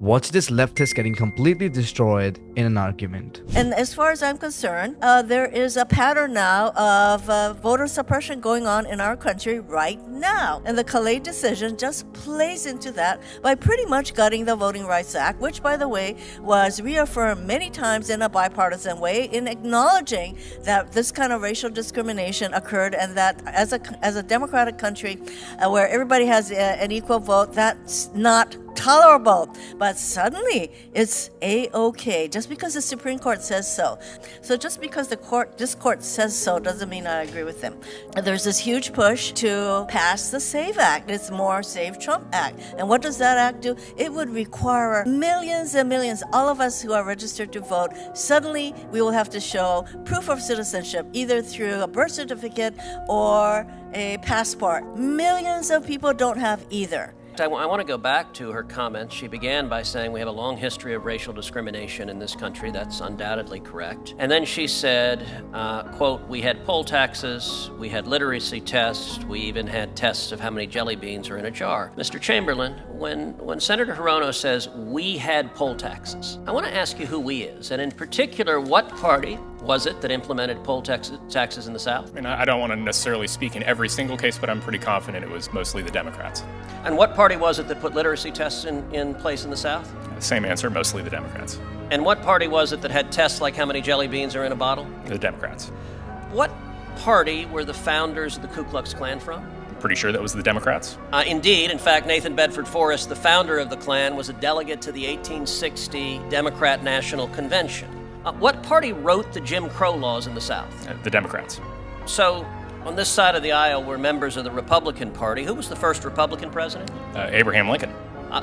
Watch this leftist getting completely destroyed in an argument. And as far as I'm concerned, there is a pattern now of voter suppression going on in our country right now. And the Calais decision just plays into that by pretty much gutting the Voting Rights Act, which, by the way, was reaffirmed many times in a bipartisan way in acknowledging that this kind of racial discrimination occurred, and that as a democratic country where everybody has an equal vote, that's not tolerable. But suddenly it's a-okay just because the Supreme Court says so. So just because this court says so doesn't mean I agree with them. There's this huge push to pass the SAVE Act. It's more Save Trump Act. And what does that act do? It would require millions and millions, all of us who are registered to vote. Suddenly we will have to show proof of citizenship, either through a birth certificate or a passport. Millions of people don't have either. I want to go back to her comments. She began by saying we have a long history of racial discrimination in this country. That's undoubtedly correct. And then she said, quote, we had poll taxes, we had literacy tests, we even had tests of how many jelly beans are in a jar. Mr. Chamberlain, when Senator Hirono says we had poll taxes, I want to ask you who we is, and in particular, what party was it that implemented poll taxes in the South? I don't want to necessarily speak in every single case, but I'm pretty confident it was mostly the Democrats. And what party was it that put literacy tests in place in the South? Same answer, mostly the Democrats. And what party was it that had tests like how many jelly beans are in a bottle? The Democrats. What party were the founders of the Ku Klux Klan from? Pretty sure that was the Democrats. Indeed. In fact, Nathan Bedford Forrest, the founder of the Klan, was a delegate to the 1860 Democrat National Convention. What party wrote the Jim Crow laws in the South? The Democrats. So, on this side of the aisle were members of the Republican Party. Who was the first Republican president? Abraham Lincoln.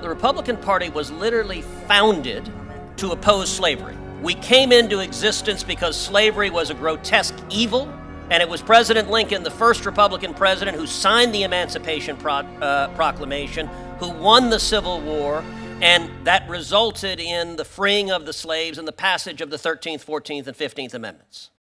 The Republican Party was literally founded to oppose slavery. We came into existence because slavery was a grotesque evil, and it was President Lincoln, the first Republican president, who signed the Emancipation Proclamation, who won the Civil War, and that resulted in the freeing of the slaves and the passage of the 13th, 14th, and 15th Amendments.